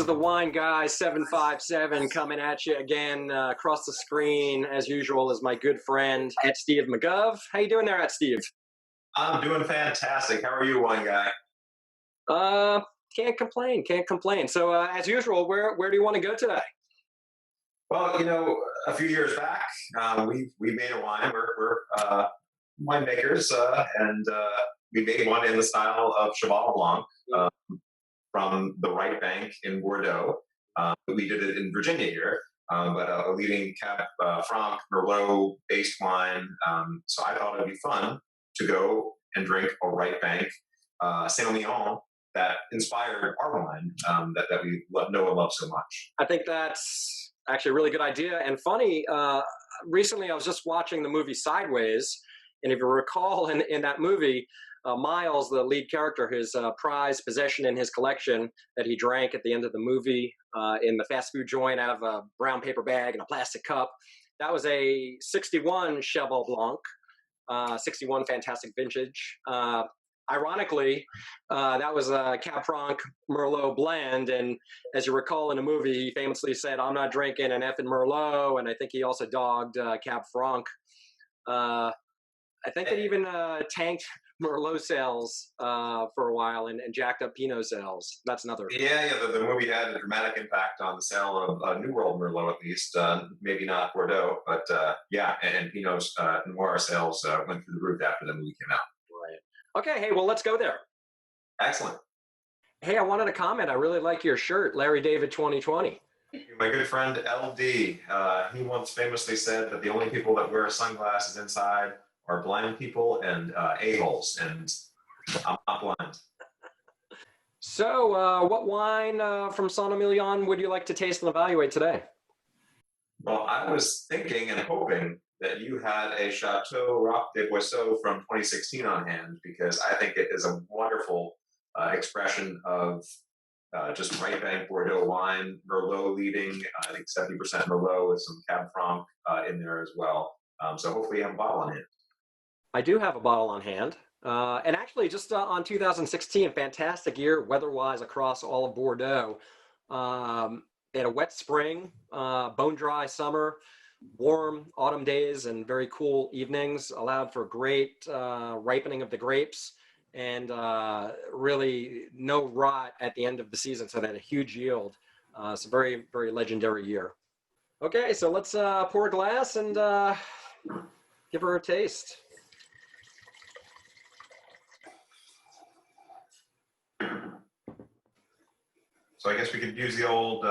is the Wine Guy 757 coming at you again across the screen, as usual, is my good friend at Steve McGov. How you doing there, at Steve? I'm doing fantastic. How are you, Wine Guy? Can't complain. So, as usual, where do you want to go today? Well, a few years back, we made a wine. We're winemakers, and we made one in the style of Cheval Blanc from the right bank in Bordeaux. We did it in Virginia here, but a leading Franc Merlot based wine. So I thought it'd be fun to go and drink a right bank Saint-Emilion that inspired our wine that we know and love so much. I think that's actually a really good idea. And funny, recently I was just watching the movie Sideways, and if you recall in that movie, Miles, the lead character, his prized possession in his collection that he drank at the end of the movie in the fast food joint out of a brown paper bag and a plastic cup, that was a 61 Cheval Blanc, 61 fantastic vintage. Ironically, that was a Cab Franc Merlot blend, and as you recall in the movie, he famously said, "I'm not drinking an effing Merlot," and I think he also dogged Cab Franc. I think it even tanked Merlot sales for a while and jacked up Pinot sales. That's another. Yeah. The movie had a dramatic impact on the sale of New World Merlot, at least. Maybe not Bordeaux, but yeah, and Pinot Noir sales went through the roof after the movie came out. Okay, hey, well, let's go there. Excellent. Hey, I wanted to comment. I really like your shirt, Larry David 2020. My good friend LD, he once famously said that the only people that wear sunglasses inside are blind people and a-holes, and I'm not blind. So, what wine from Saint-Emilion would you like to taste and evaluate today? Well, I was thinking and hoping that you had a Chateau Roc des Boisseaux from 2016 on hand, because I think it is a wonderful expression of just right bank Bordeaux wine, Merlot leading, I think 70% Merlot with some Cab Franc in there as well. So hopefully you have a bottle on hand. I do have a bottle on hand. And actually, just on 2016, fantastic year weather-wise across all of Bordeaux. They had a wet spring, bone-dry summer, warm autumn days, and very cool evenings, allowed for great ripening of the grapes, and really no rot at the end of the season, so they had a huge yield. It's a very, very legendary year. Okay, so let's pour a glass and give her a taste. So I guess we could use the old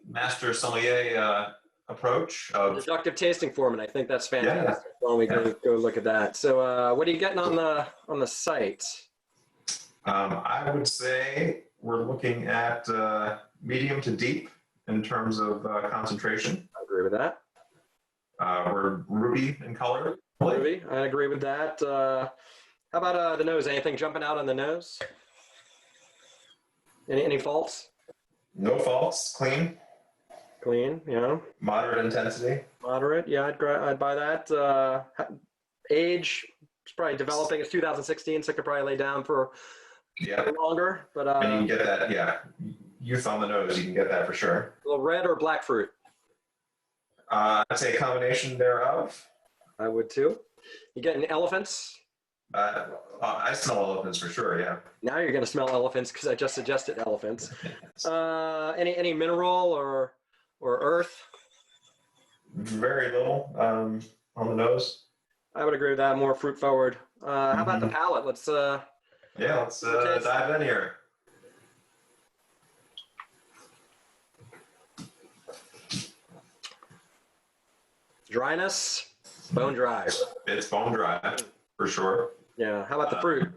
master sommelier approach of deductive tasting format. I think that's fantastic. Yeah. Why don't we go look at that? So what are you getting on the site? I would say we're looking at medium to deep in terms of concentration. I agree with that. We're ruby in color. Ruby, I agree with that. How about the nose? Anything jumping out on the nose? Any faults? No faults. Clean. Clean, yeah. Moderate intensity. Moderate, yeah. I'd buy that. Age, it's probably developing. It's 2016, so it could probably lay down for longer. But and you can get that, yeah. Youth on the nose, you can get that for sure. A little red or black fruit? I'd say a combination thereof. I would too. You getting elephants? I smell elephants for sure, yeah. Now you're going to smell elephants because I just suggested elephants. Any mineral or earth? Very little on the nose. I would agree with that. More fruit forward. How about the palate? Let's dive in here. Dryness, bone dry. It's bone dry for sure. Yeah. How about the fruit?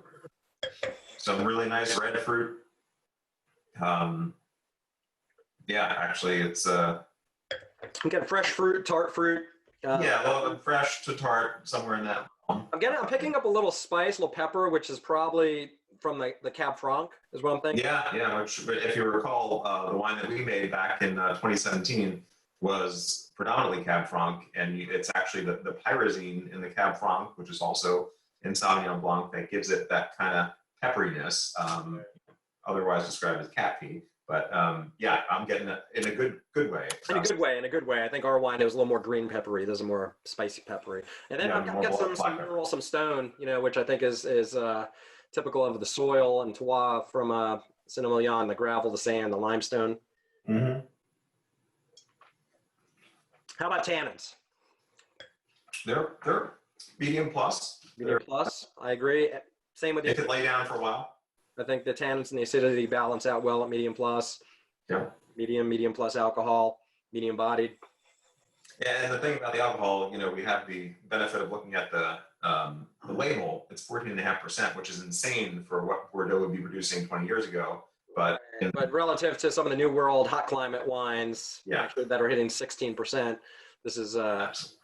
Some really nice red fruit. Yeah, actually, it's I'm getting fresh fruit, tart fruit. Fresh to tart, somewhere in that. I'm picking up a little spice, a little pepper, which is probably from the Cab Franc, is what I'm thinking. Yeah. Which, if you recall, the wine that we made back in 2017 was predominantly Cab Franc, and it's actually the pyrazine in the Cab Franc, which is also in Sauvignon Blanc, that gives it that kind of pepperiness, otherwise described as cat pee. But yeah, I'm getting it in a good way. In a good way, in a good way. I think our wine is a little more green peppery. This is more spicy peppery. And then Yeah, I've more got some black pepper. mineral, some stone, which I think is typical of the soil and terroir from Saint-Emilion, the gravel, the sand, the limestone. Hmm. How about tannins? They're medium plus. Medium plus, I agree. Same with They the, could lay down for a while. I think the tannins and the acidity balance out well at medium plus, Yeah. medium plus alcohol, medium bodied. Yeah, and the thing about the alcohol, we have the benefit of looking at the label. It's 14.5%, which is insane for what Bordeaux would be producing 20 years ago. But But relative to some of the new world hot climate wines, yeah, actually that are hitting 16%, this is absolutely.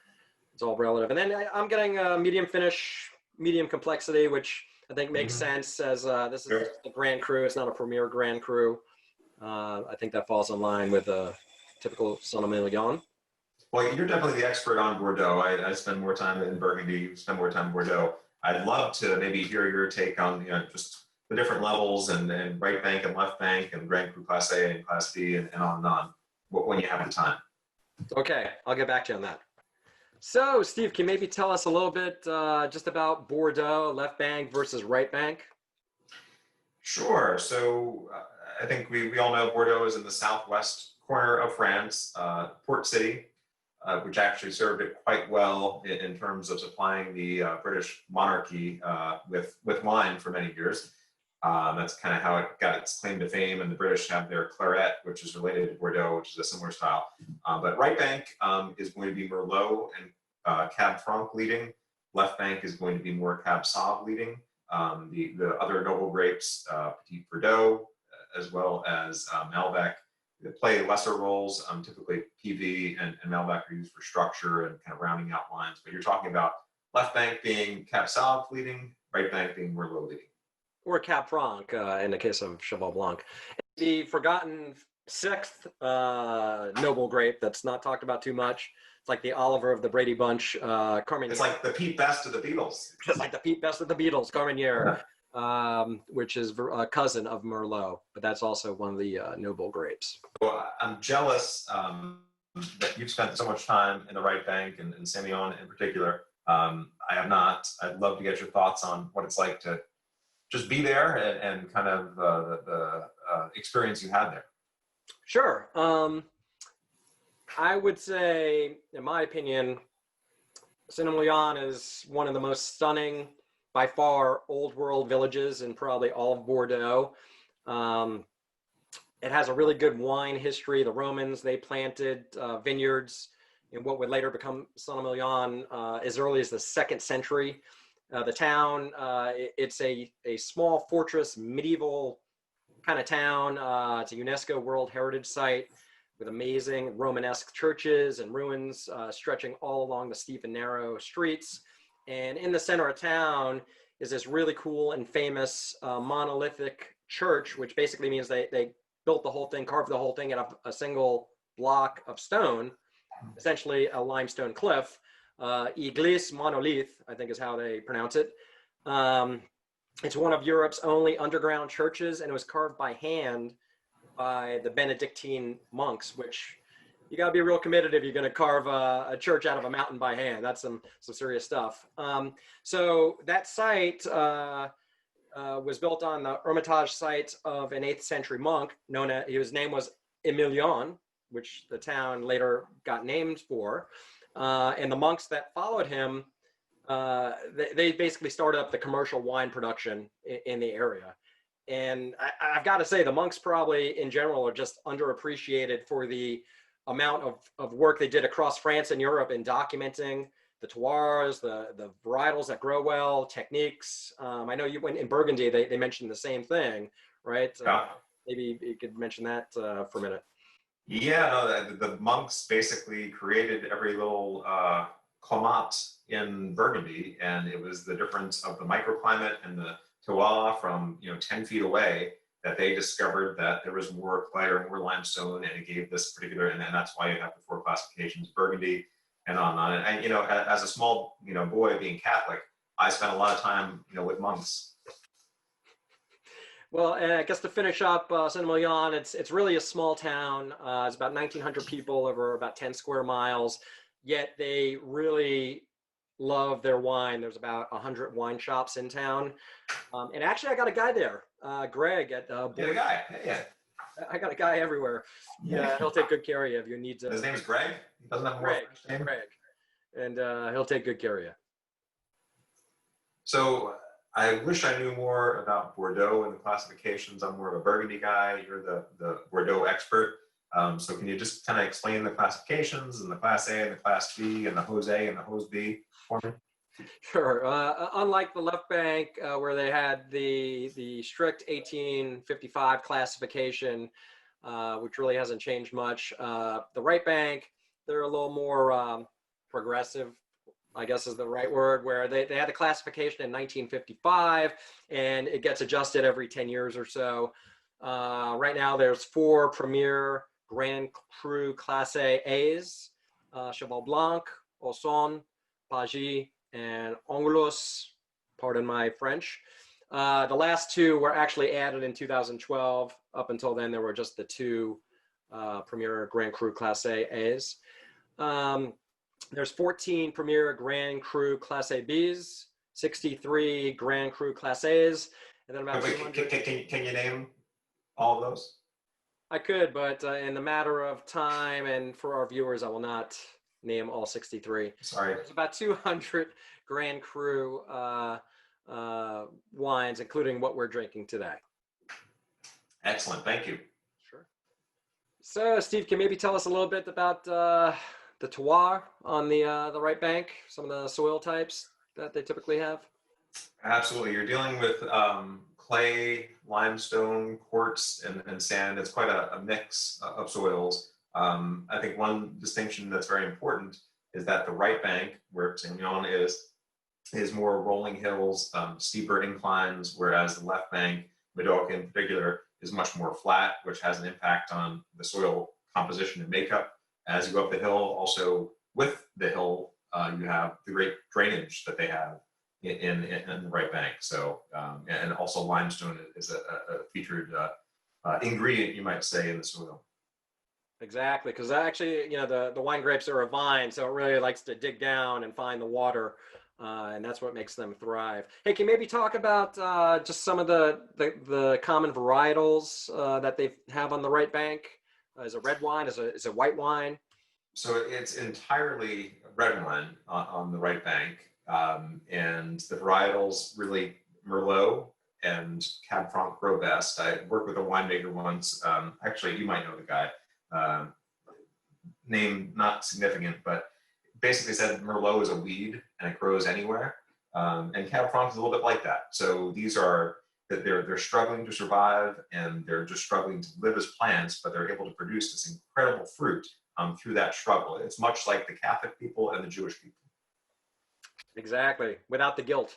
it's all relative. And then I'm getting medium finish, medium complexity, which I think makes Mhm. sense as this is Sure. a Grand Cru. It's not a premier Grand Cru. I think that falls in line with a typical Saint-Emilion. Well, you're definitely the expert on Bordeaux. I spend more time in Burgundy. You spend more time in Bordeaux. I'd love to maybe hear your take on just the different levels and right bank and left bank and Grand Cru Classé and Class B and on and on. When you have the time. Okay, I'll get back to you on that. So, Steve, can you maybe tell us a little bit just about Bordeaux, left bank versus right bank? Sure. So I think we all know Bordeaux is in the southwest corner of France, port city, which actually served it quite well in terms of supplying the British monarchy with wine for many years. That's kind of how it got its claim to fame, and the British have their claret, which is related to Bordeaux, which is a similar style. But right bank is going to be Merlot and Cab Franc leading. Left bank is going to be more Cab Sauv leading. The other noble grapes, Petit, Verdot, as well as Malbec, they play lesser roles. Typically, PV and Malbec are used for structure and kind of rounding out lines. But you're talking about left bank being Cab Sauv leading, right bank being Merlot leading. Or Cab Franc in the case of Cheval Blanc. The forgotten sixth noble grape that's not talked about too much. It's like the Oliver of the Brady Bunch, Carmenere. It's like the Pete Best of the Beatles. It's like the Pete Best of the Beatles, Carmenere, which is a cousin of Merlot, but that's also one of the noble grapes. Well, I'm jealous that you've spent so much time in the right bank and Saint-Emilion in particular. I have not. I'd love to get your thoughts on what it's like to just be there and kind of the experience you had there. Sure. I would say, in my opinion, Saint-Emilion is one of the most stunning, by far, old world villages in probably all of Bordeaux. It has a really good wine history. The Romans, they planted vineyards in what would later become Saint-Emilion as early as the 2nd century. The town, it's a small fortress, medieval kind of town. It's a UNESCO World Heritage Site with amazing Romanesque churches and ruins stretching all along the steep and narrow streets. And in the center of town is this really cool and famous monolithic church, which basically means they built the whole thing, carved the whole thing out of a single block of stone, essentially a limestone cliff. Église monolith, I think is how they pronounce it. It's one of Europe's only underground churches, and it was carved by hand by the Benedictine monks, which you got to be real committed if you're going to carve a church out of a mountain by hand. That's some serious stuff. So that site was built on the Hermitage site of an 8th century monk his name was Émilion, which the town later got named for. And the monks that followed him, they basically started up the commercial wine production in the area. And I've got to say, the monks probably in general are just underappreciated for the amount of work they did across France and Europe in documenting the terroirs, the varietals that grow well, techniques. I know you went in Burgundy, they mentioned the same thing, right? Yeah. Maybe you could mention that for a minute. Yeah, no, the monks basically created every little climate in Burgundy, and it was the difference of the microclimate and the terroir from 10 feet away that they discovered that there was more clay or more limestone, and it gave this particular, and that's why you have the 4 classifications: Burgundy and on and on. And as a small boy being Catholic, I spent a lot of time with monks. Well, and I guess to finish up Saint-Emilion, it's really a small town. It's about 1,900 people over about 10 square miles. Yet they really love their wine. There's about 100 wine shops in town. And actually, I got a guy there, Greg at Yeah, the Bordeaux. guy. Hey, yeah. I got a guy everywhere. Yeah, he'll take good care of you if you need to. His name's Greg. He doesn't have a more Greg, French name. Greg, and he'll take good care of you. So I wish I knew more about Bordeaux and the classifications. I'm more of a Burgundy guy. You're the Bordeaux expert. So can you just kind of explain the classifications and the Class A and the Class B and the Jose and the Jose B for me? Sure. Unlike the left bank, where they had the strict 1855 classification, which really hasn't changed much, the right bank, they're a little more progressive, I guess is the right word, where they had the classification in 1955, and it gets adjusted every 10 years or so. Right now, there's 4 premier Grand Cru Classé A's, Cheval Blanc, Ausson, Pagis, and Angelus, pardon my French. The last 2 were actually added in 2012. Up until then, there were just the 2 premier Grand Cru Classé A's. There's 14 premier Grand Cru Classé B's, 63 Grand Cru Classés, and then about 200. Can you name all of those? I could, but in the matter of time and for our viewers, I will not name all 63. Sorry. There's about 200 Grand Cru wines, including what we're drinking today. Excellent. Thank you. Sure. So, Steve, can you maybe tell us a little bit about the terroir on the right bank, some of the soil types that they typically have? Absolutely. You're dealing with clay, limestone, quartz, and sand. It's quite a mix of soils. I think one distinction that's very important is that the right bank, where Saint-Emilion is more rolling hills, steeper inclines, whereas the left bank, Medoc in particular, is much more flat, which has an impact on the soil composition and makeup. As you go up the hill, also with the hill, you have the great drainage that they have in the right bank. So, and also limestone is a featured ingredient, you might say, in the soil. Exactly, because actually, the wine grapes are a vine, so it really likes to dig down and find the water, and that's what makes them thrive. Hey, can you maybe talk about just some of the common varietals that they have on the right bank? Is it red wine? Is it white wine? So it's entirely red wine on the right bank, and the varietals really Merlot and Cab Franc grow best. I worked with a winemaker once. Actually, you might know the guy. Name not significant, but basically said Merlot is a weed and it grows anywhere. And Cab Franc is a little bit like that. So these are that they're struggling to survive and they're just struggling to live as plants, but they're able to produce this incredible fruit through that struggle. It's much like the Catholic people and the Jewish people. Exactly, without the guilt.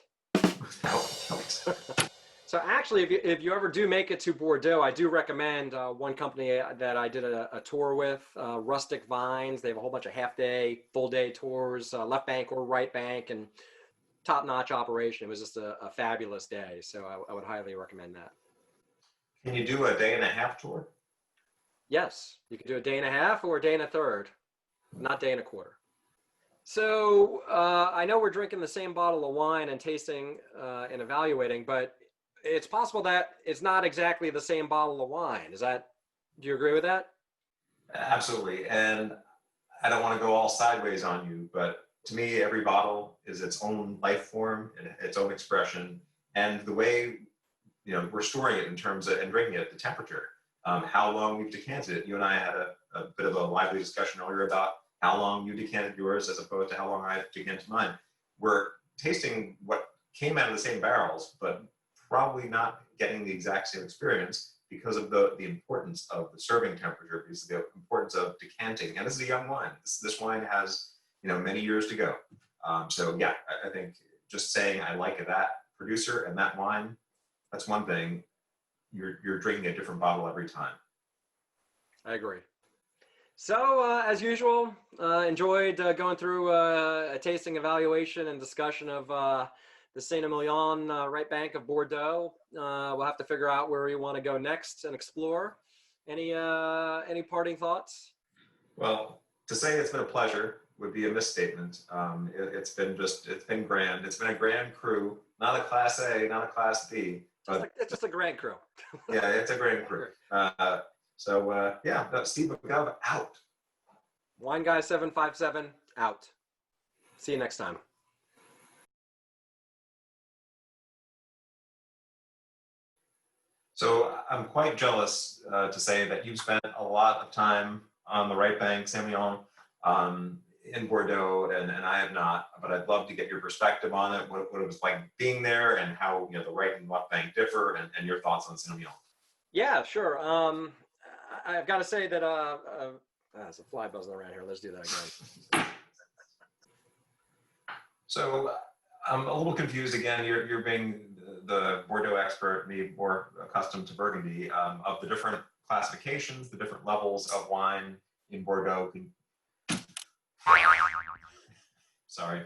So actually, if you ever do make it to Bordeaux, I do recommend one company that I did a tour with, Rustic Vines. They have a whole bunch of half-day, full-day tours, left bank or right bank, and top-notch operation. It was just a fabulous day, so I would highly recommend that. Can you do a day and a half tour? Yes, you can do a day and a half or a day and a third, not day and a quarter. So I know we're drinking the same bottle of wine and tasting and evaluating, but it's possible that it's not exactly the same bottle of wine. Do you agree with that? Absolutely. And I don't want to go all sideways on you, but to me, every bottle is its own life form and its own expression. And the way, we're storing it in terms of and drinking it, the temperature, how long we've decanted it. You and I had a bit of a lively discussion earlier about how long you decanted yours as opposed to how long I decanted mine. We're tasting what came out of the same barrels, but probably not getting the exact same experience because of the importance of the serving temperature, because of the importance of decanting. And this is a young wine. This wine has, many years to go. So yeah, I think just saying I like that producer and that wine, that's one thing. You're drinking a different bottle every time. I agree. So, as usual, enjoyed going through a tasting evaluation and discussion of the Saint-Emilion right bank of Bordeaux. We'll have to figure out where we want to go next and explore. Any parting thoughts? Well, to say it's been a pleasure would be a misstatement. It's been grand. It's been a Grand Cru, not a Class A, not a Class B. It's just a Grand Cru. Yeah, it's a Grand Cru. Steve McGov out. Wine Guy 757 out. See you next time. So I'm quite jealous to say that you've spent a lot of time on the right bank, Saint-Emilion, in Bordeaux, and I have not. But I'd love to get your perspective on it, what it was like being there, and how the right and left bank differ, and your thoughts on Saint-Emilion. Yeah, sure. I've got to say that there's a fly buzzing around here. Let's do that again. So I'm a little confused again. You're being the Bordeaux expert, me more accustomed to Burgundy, of the different classifications, the different levels of wine in Bordeaux. Sorry.